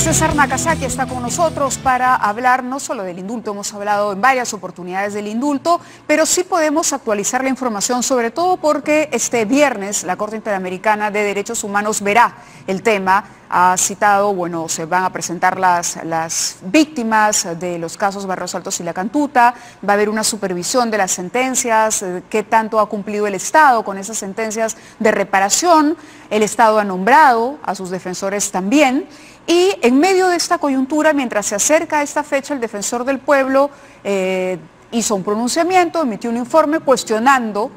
César Nakazaki está con nosotros para hablar no solo del indulto, hemos hablado en varias oportunidades del indulto, pero sí podemos actualizar la información, sobre todo porque este viernes la Corte Interamericana de Derechos Humanos verá el tema. Ha citado, bueno, se van a presentar las víctimas de los casos Barrios Altos y La Cantuta, va a haber una supervisión de las sentencias, qué tanto ha cumplido el Estado con esas sentencias de reparación. El Estado ha nombrado a sus defensores también. Y en medio de esta coyuntura, mientras se acerca a esta fecha, el defensor del pueblo hizo un pronunciamiento, emitió un informe cuestionando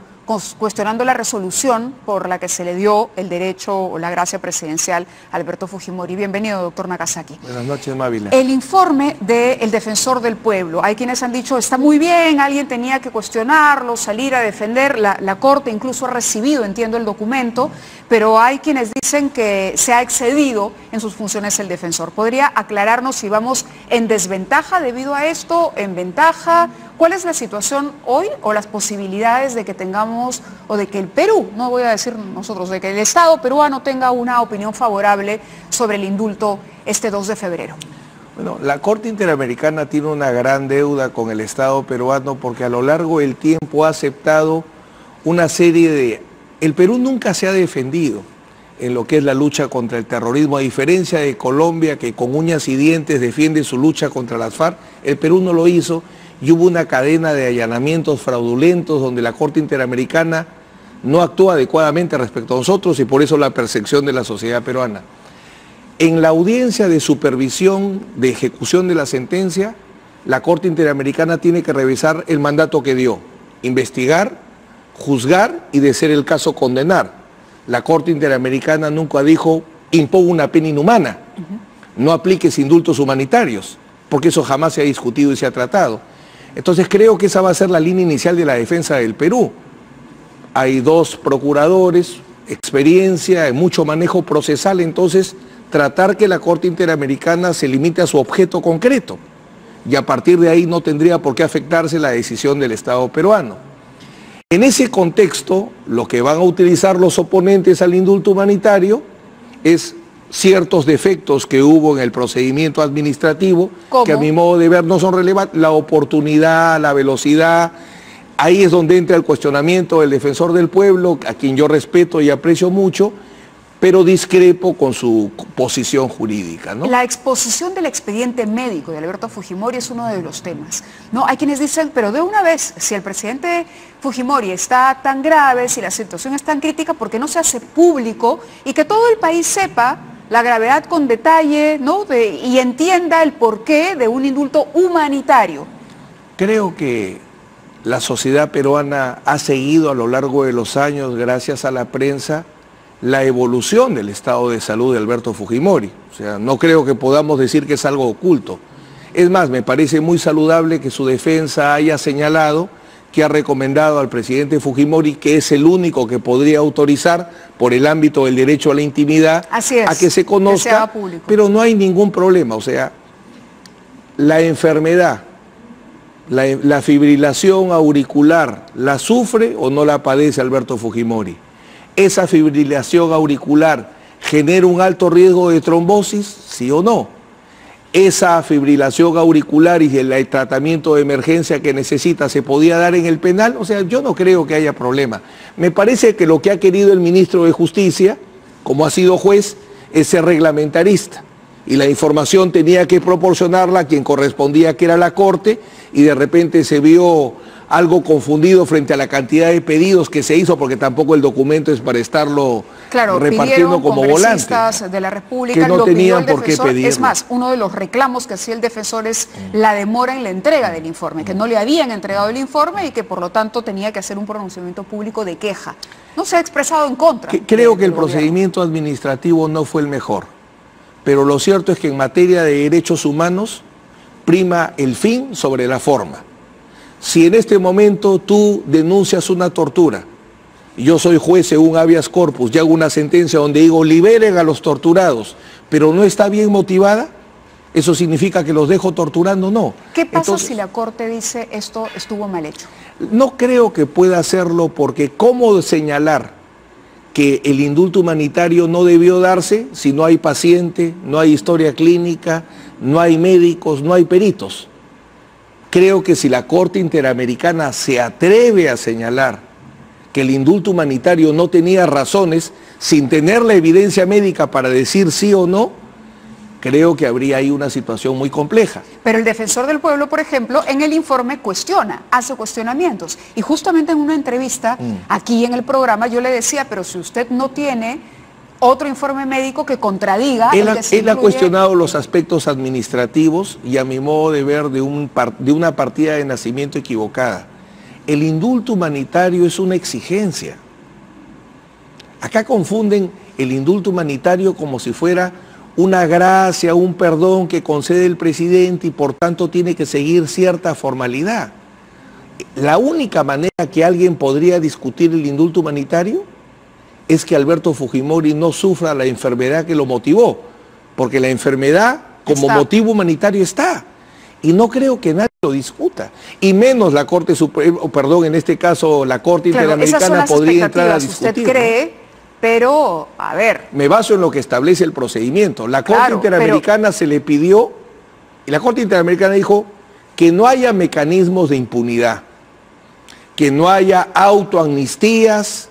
la resolución por la que se le dio el derecho o la gracia presidencial a Alberto Fujimori. Bienvenido, doctor Nakazaki. Buenas noches, Mávila. El informe del defensor del pueblo, hay quienes han dicho, está muy bien, alguien tenía que cuestionarlo, salir a defender, la Corte incluso ha recibido, entiendo, el documento, pero hay quienes dicen que se ha excedido en sus funciones el defensor. ¿Podría aclararnos si vamos en desventaja debido a esto, en ventaja? ¿Cuál es la situación hoy o las posibilidades de que tengamos, o de que el Perú, no voy a decir nosotros, de que el Estado peruano tenga una opinión favorable sobre el indulto este 2 de febrero? Bueno, la Corte Interamericana tiene una gran deuda con el Estado peruano porque a lo largo del tiempo ha aceptado una serie de... El Perú nunca se ha defendido en lo que es la lucha contra el terrorismo, a diferencia de Colombia, que con uñas y dientes defiende su lucha contra las FARC. El Perú no lo hizo. Y hubo una cadena de allanamientos fraudulentos donde la Corte Interamericana no actúa adecuadamente respecto a nosotros y por eso la percepción de la sociedad peruana. En la audiencia de supervisión de ejecución de la sentencia, la Corte Interamericana tiene que revisar el mandato que dio, investigar, juzgar y, de ser el caso, condenar. La Corte Interamericana nunca dijo, imponga una pena inhumana, no apliques indultos humanitarios, porque eso jamás se ha discutido y se ha tratado. Entonces creo que esa va a ser la línea inicial de la defensa del Perú. Hay dos procuradores, experiencia, mucho manejo procesal, entonces tratar que la Corte Interamericana se limite a su objeto concreto y a partir de ahí no tendría por qué afectarse la decisión del Estado peruano. En ese contexto, lo que van a utilizar los oponentes al indulto humanitario es ciertos defectos que hubo en el procedimiento administrativo, ¿cómo? Que a mi modo de ver no son relevantes, la oportunidad, la velocidad. Ahí es donde entra el cuestionamiento del defensor del pueblo, a quien yo respeto y aprecio mucho, pero discrepo con su posición jurídica, ¿no? La exposición del expediente médico de Alberto Fujimori es uno de los temas, ¿no? Hay quienes dicen, pero de una vez, si el presidente Fujimori está tan grave, si la situación es tan crítica, ¿por qué no se hace público y que todo el país sepa la gravedad con detalle, ¿no? Y entienda el porqué de un indulto humanitario? Creo que la sociedad peruana ha seguido a lo largo de los años, gracias a la prensa, la evolución del estado de salud de Alberto Fujimori. O sea, no creo que podamos decir que es algo oculto. Es más, me parece muy saludable que su defensa haya señalado que ha recomendado al presidente Fujimori, que es el único que podría autorizar por el ámbito del derecho a la intimidad, a que se conozca, que sea público. Pero no hay ningún problema. O sea, la enfermedad, la fibrilación auricular, ¿la sufre o no la padece Alberto Fujimori? ¿Esa fibrilación auricular genera un alto riesgo de trombosis, sí o no? ¿Esa fibrilación auricular y el tratamiento de emergencia que necesita se podía dar en el penal? O sea, yo no creo que haya problema. Me parece que lo que ha querido el ministro de Justicia, como ha sido juez, es ser reglamentarista. Y la información tenía que proporcionarla a quien correspondía, que era la Corte, y de repente se vio algo confundido frente a la cantidad de pedidos que se hizo, porque tampoco el documento es para estarlo repartiendo como volante. De la República, que no tenían por qué pedirlo. Es más, uno de los reclamos que hacía el defensor es la demora en la entrega del informe, que no le habían entregado el informe y que por lo tanto tenía que hacer un pronunciamiento público de queja. No se ha expresado en contra. Creo que el procedimiento administrativo no fue el mejor, pero lo cierto es que en materia de derechos humanos prima el fin sobre la forma. Si en este momento tú denuncias una tortura, y yo soy juez en un habeas corpus y hago una sentencia donde digo liberen a los torturados, pero no está bien motivada, ¿eso significa que los dejo torturando? No. ¿Qué pasa si la Corte dice esto estuvo mal hecho? No creo que pueda hacerlo, porque ¿cómo señalar que el indulto humanitario no debió darse si no hay paciente, no hay historia clínica, no hay médicos, no hay peritos. Creo que si la Corte Interamericana se atreve a señalar que el indulto humanitario no tenía razones, sin tener la evidencia médica para decir sí o no, creo que habría ahí una situación muy compleja. Pero el defensor del pueblo, por ejemplo, en el informe cuestiona, hace cuestionamientos. Y justamente en una entrevista aquí en el programa yo le decía, pero si usted no tiene otro informe médico que contradiga... Él ha cuestionado los aspectos administrativos y a mi modo de ver de una partida de nacimiento equivocada. El indulto humanitario es una exigencia. Acá confunden el indulto humanitario como si fuera una gracia, un perdón que concede el presidente y por tanto tiene que seguir cierta formalidad. La única manera que alguien podría discutir el indulto humanitario es que Alberto Fujimori no sufra la enfermedad que lo motivó, porque la enfermedad como motivo humanitario está. Y no creo que nadie lo discuta. Y menos la Corte Suprema, perdón, en este caso la Corte Interamericana podría entrar a discutir. Usted cree, ¿no? Pero, a ver... Me baso en lo que establece el procedimiento. La Corte Interamericana se le pidió, y la Corte Interamericana dijo que no haya mecanismos de impunidad, que no haya autoamnistías,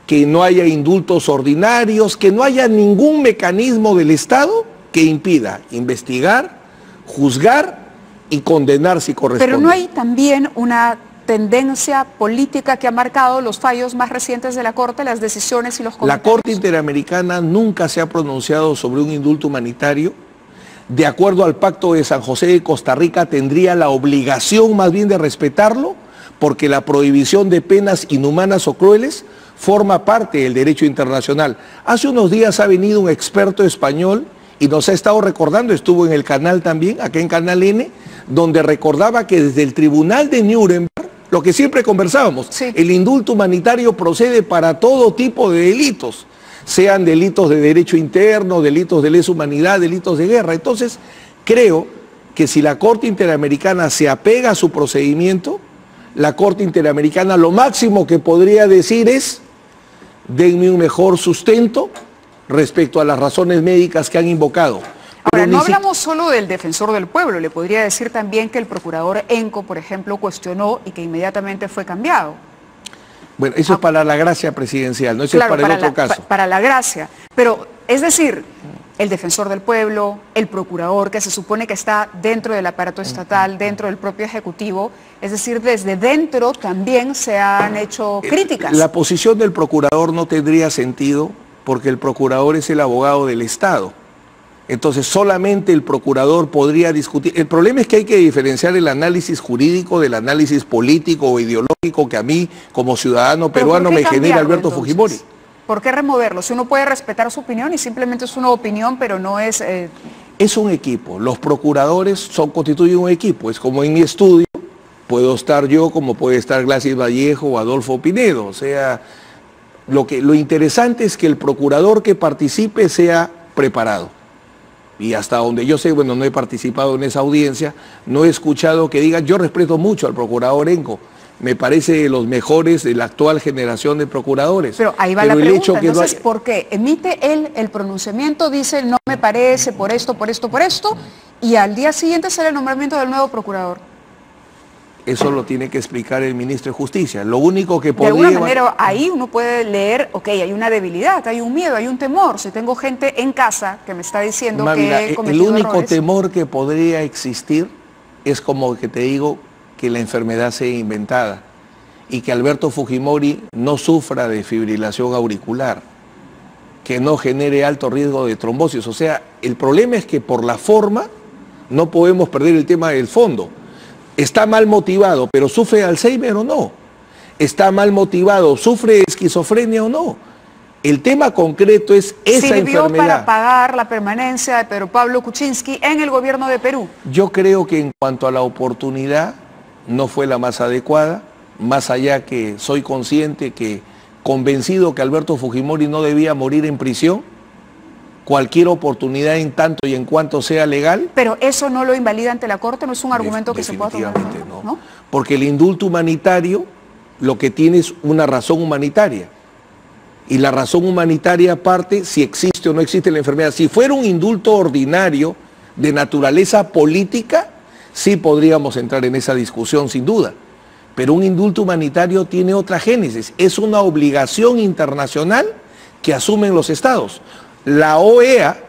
que no haya indultos ordinarios, que no haya ningún mecanismo del Estado que impida investigar, juzgar y condenar si corresponde. Pero no hay también una tendencia política que ha marcado los fallos más recientes de la Corte, las decisiones y los comentarios. La Corte Interamericana nunca se ha pronunciado sobre un indulto humanitario. De acuerdo al Pacto de San José de Costa Rica, tendría la obligación más bien de respetarlo, porque la prohibición de penas inhumanas o crueles forma parte del derecho internacional. Hace unos días ha venido un experto español y nos ha estado recordando, estuvo en el canal también, acá en Canal N, donde recordaba que desde el Tribunal de Nuremberg, lo que siempre conversábamos, el indulto humanitario procede para todo tipo de delitos, sean delitos de derecho interno, delitos de lesa humanidad, delitos de guerra. Entonces, creo que si la Corte Interamericana se apega a su procedimiento, la Corte Interamericana lo máximo que podría decir es: denme un mejor sustento respecto a las razones médicas que han invocado. Ahora, no hablamos solo del defensor del pueblo, le podría decir también que el procurador Enco, por ejemplo, cuestionó y que inmediatamente fue cambiado. Bueno, eso es para la gracia presidencial, no, eso es para el otro caso. Para la gracia, pero es decir, el defensor del pueblo, el procurador, que se supone que está dentro del aparato estatal, dentro del propio Ejecutivo, es decir, desde dentro también se han hecho críticas. La posición del procurador no tendría sentido porque el procurador es el abogado del Estado. Entonces solamente el procurador podría discutir. El problema es que hay que diferenciar el análisis jurídico del análisis político o ideológico que a mí como ciudadano peruano me genera Alberto Fujimori. ¿Por qué removerlo? Si uno puede respetar su opinión y simplemente es una opinión, pero no es... Es un equipo. Los procuradores constituyen un equipo. Es como en mi estudio, puedo estar yo como puede estar Gladys Vallejo o Adolfo Pinedo. O sea, lo interesante es que el procurador que participe sea preparado. Y hasta donde yo sé, bueno, no he participado en esa audiencia, no he escuchado que digan, yo respeto mucho al procurador Enco, me parece de los mejores de la actual generación de procuradores. Pero ahí va la pregunta, entonces, ¿por qué? Emite él el pronunciamiento, dice, no me parece, por esto, y al día siguiente sale el nombramiento del nuevo procurador. Eso lo tiene que explicar el ministro de Justicia. Lo único que podría... De alguna manera ahí uno puede leer, ok, hay una debilidad, hay un miedo, hay un temor. Si tengo gente en casa que me está diciendo que he cometido el único errores. temor que podría existir es como que te digo que la enfermedad sea inventada y que Alberto Fujimori no sufra de fibrilación auricular, que no genere alto riesgo de trombosis. O sea, el problema es que por la forma no podemos perder el tema del fondo. Está mal motivado, pero ¿sufre de Alzheimer o no? ¿Está mal motivado, sufre de esquizofrenia o no? El tema concreto es esa enfermedad. ¿Sirvió para pagar la permanencia de Pedro Pablo Kuczynski en el gobierno de Perú? Yo creo que en cuanto a la oportunidad no fue la más adecuada, más allá que soy consciente que, convencido que Alberto Fujimori no debía morir en prisión, cualquier oportunidad en tanto y en cuanto sea legal. Pero eso no lo invalida ante la Corte, no es un argumento que se pueda tomar. Definitivamente no. Porque el indulto humanitario lo que tiene es una razón humanitaria. Y la razón humanitaria parte si existe o no existe la enfermedad. Si fuera un indulto ordinario de naturaleza política, sí podríamos entrar en esa discusión sin duda. Pero un indulto humanitario tiene otra génesis. Es una obligación internacional que asumen los estados. La OEA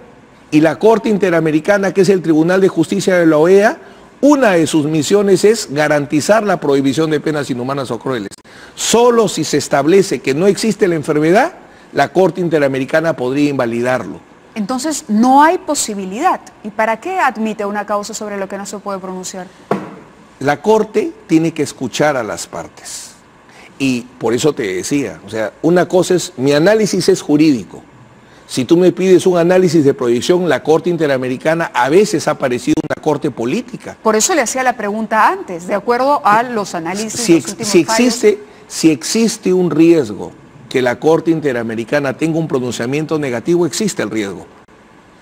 y la Corte Interamericana, que es el Tribunal de Justicia de la OEA, una de sus misiones es garantizar la prohibición de penas inhumanas o crueles. Solo si se establece que no existe la enfermedad, la Corte Interamericana podría invalidarlo. Entonces, no hay posibilidad. ¿Y para qué admite una causa sobre lo que no se puede pronunciar? La Corte tiene que escuchar a las partes. Y por eso te decía, o sea, una cosa es, mi análisis es jurídico. Si tú me pides un análisis de proyección, la Corte Interamericana a veces ha parecido una corte política. Por eso le hacía la pregunta antes, de acuerdo a los análisis de los últimos fallos. Si existe un riesgo que la Corte Interamericana tenga un pronunciamiento negativo, existe el riesgo.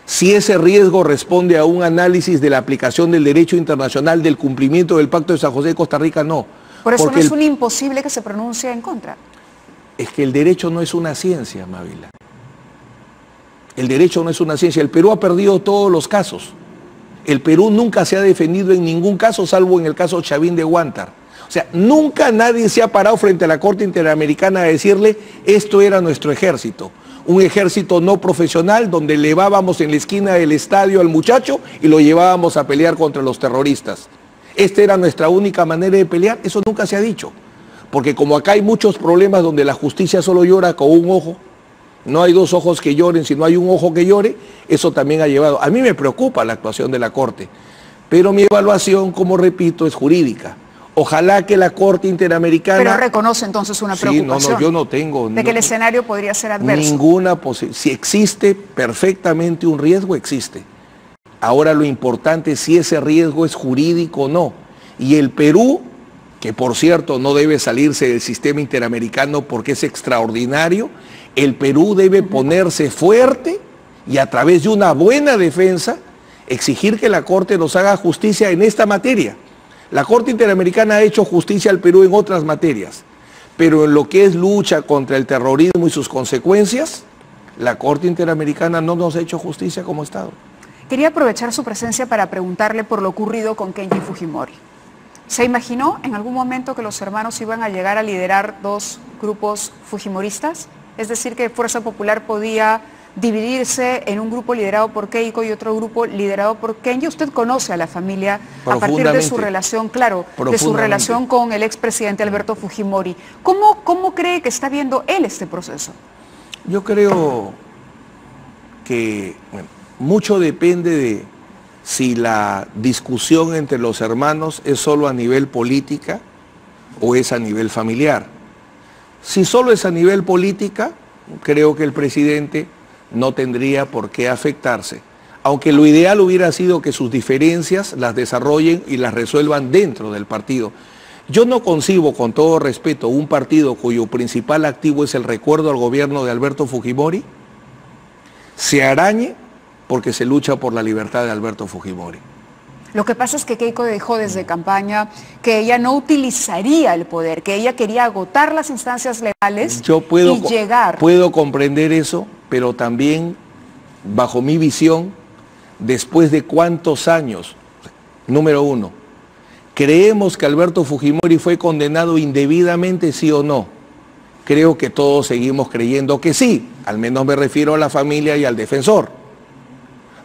Si ese riesgo responde a un análisis de la aplicación del derecho internacional, del cumplimiento del Pacto de San José de Costa Rica, no. Por eso no es un imposible que se pronuncie en contra. Es que el derecho no es una ciencia, Mávila. El derecho no es una ciencia. El Perú ha perdido todos los casos. El Perú nunca se ha defendido en ningún caso, salvo en el caso Chavín de Huántar. O sea, nunca nadie se ha parado frente a la Corte Interamericana a decirle, esto era nuestro ejército. Un ejército no profesional donde levábamos en la esquina del estadio al muchacho y lo llevábamos a pelear contra los terroristas. Esta era nuestra única manera de pelear. Eso nunca se ha dicho. Porque como acá hay muchos problemas donde la justicia solo llora con un ojo, no hay dos ojos que lloren, sino hay un ojo que llore, eso también ha llevado. A mí me preocupa la actuación de la Corte, pero mi evaluación, como repito, es jurídica. Ojalá que la Corte Interamericana... Pero reconoce entonces una preocupación. Sí, no, yo no tengo... De que el escenario podría ser adverso. Ninguna posibilidad. Si existe perfectamente un riesgo, existe. Ahora lo importante es si ese riesgo es jurídico o no. Y el Perú, que por cierto no debe salirse del sistema interamericano porque es extraordinario, el Perú debe ponerse fuerte y a través de una buena defensa exigir que la Corte nos haga justicia en esta materia. La Corte Interamericana ha hecho justicia al Perú en otras materias, pero en lo que es lucha contra el terrorismo y sus consecuencias, la Corte Interamericana no nos ha hecho justicia como Estado. Quería aprovechar su presencia para preguntarle por lo ocurrido con Kenji Fujimori. ¿Se imaginó en algún momento que los hermanos iban a llegar a liderar dos grupos fujimoristas? Es decir, que Fuerza Popular podía dividirse en un grupo liderado por Keiko y otro grupo liderado por Kenji. Usted conoce a la familia a partir de su relación, claro, de su relación con el expresidente Alberto Fujimori. ¿Cómo cree que está viendo él este proceso? Yo creo que mucho depende de si la discusión entre los hermanos es solo a nivel política o es a nivel familiar. Si solo es a nivel política, creo que el presidente no tendría por qué afectarse, aunque lo ideal hubiera sido que sus diferencias las desarrollen y las resuelvan dentro del partido. Yo no concibo, con todo respeto, un partido cuyo principal activo es el recuerdo al gobierno de Alberto Fujimori, se arañe porque se lucha por la libertad de Alberto Fujimori. Lo que pasa es que Keiko dijo desde campaña que ella no utilizaría el poder, que ella quería agotar las instancias legales y llegar. Puedo comprender eso, pero también, bajo mi visión, después de cuántos años, número uno, ¿creemos que Alberto Fujimori fue condenado indebidamente, sí o no? Creo que todos seguimos creyendo que sí, al menos me refiero a la familia y al defensor.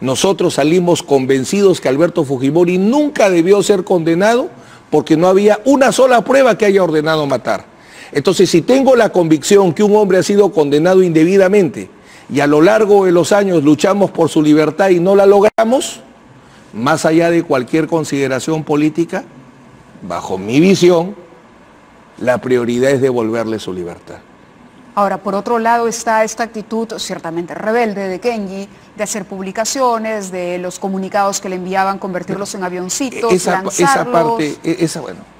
Nosotros salimos convencidos que Alberto Fujimori nunca debió ser condenado porque no había una sola prueba que haya ordenado matar. Entonces, si tengo la convicción que un hombre ha sido condenado indebidamente y a lo largo de los años luchamos por su libertad y no la logramos, más allá de cualquier consideración política, bajo mi visión, la prioridad es devolverle su libertad. Ahora, por otro lado está esta actitud ciertamente rebelde de Kenji, de hacer publicaciones, de los comunicados que le enviaban, convertirlos en avioncitos, lanzarlos.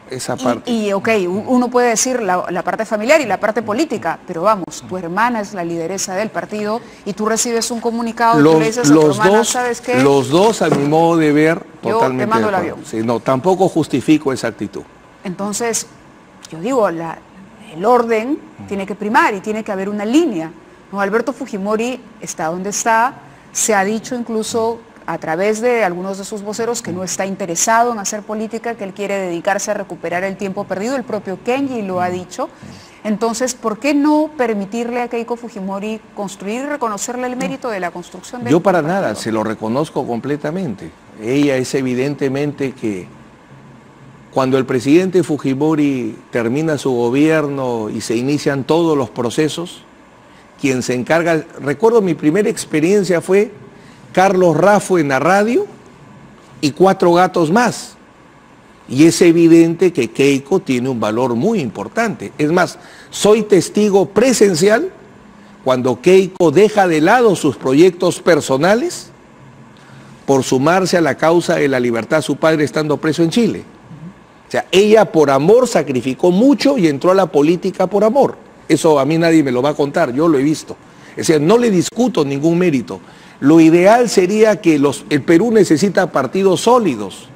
Esa parte. Y ok, uno puede decir la parte familiar y la parte política, pero vamos, tu hermana es la lideresa del partido y tú recibes un comunicado y tú le dices a tu hermana, ¿sabes qué? Los dos, a mi modo de ver, totalmente. Yo te mando el avión. Sí, no, tampoco justifico esa actitud. Entonces, yo digo, el orden tiene que primar y tiene que haber una línea, ¿no? Alberto Fujimori está donde está, se ha dicho incluso a través de algunos de sus voceros que no está interesado en hacer política, que él quiere dedicarse a recuperar el tiempo perdido, el propio Kenji lo ha dicho. Entonces, ¿por qué no permitirle a Keiko Fujimori construir y reconocerle el mérito de la construcción de... Yo para nada, se lo reconozco completamente. Ella es evidentemente que cuando el presidente Fujimori termina su gobierno y se inician todos los procesos, quien se encarga, recuerdo mi primera experiencia fue Carlos Raffo en la radio y 4 gatos más. Y es evidente que Keiko tiene un valor muy importante. Es más, soy testigo presencial cuando Keiko deja de lado sus proyectos personales por sumarse a la causa de la libertad de su padre estando preso en Chile. O sea, ella por amor sacrificó mucho y entró a la política por amor. Eso a mí nadie me lo va a contar, yo lo he visto. Es decir, no le discuto ningún mérito. Lo ideal sería que el Perú necesita partidos sólidos,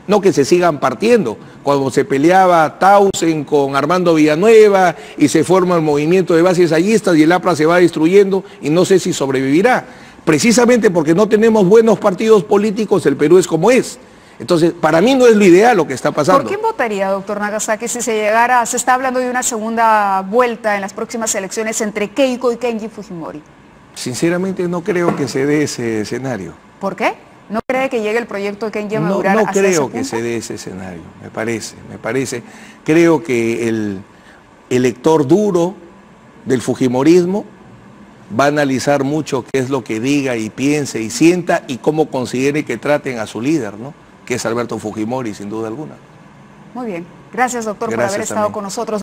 no que se sigan partiendo. Cuando se peleaba Tausen con Armando Villanueva y se forma el movimiento de bases allistas y el APRA se va destruyendo y no sé si sobrevivirá. Precisamente porque no tenemos buenos partidos políticos, el Perú es como es. Entonces, para mí no es lo ideal lo que está pasando. ¿Por quién votaría, doctor Nagasaki, si se está hablando de una segunda vuelta en las próximas elecciones entre Keiko y Kenji Fujimori? Sinceramente no creo que se dé ese escenario. ¿Por qué? ¿No cree que llegue el proyecto de Kenji a madurar No hacia creo ese que punto? se dé ese escenario, me parece. Creo que el elector duro del fujimorismo va a analizar mucho qué es lo que diga y piense y sienta y cómo considere que traten a su líder, ¿no? Que es Alberto Fujimori, sin duda alguna. Muy bien. Gracias, doctor, por haber estado con nosotros.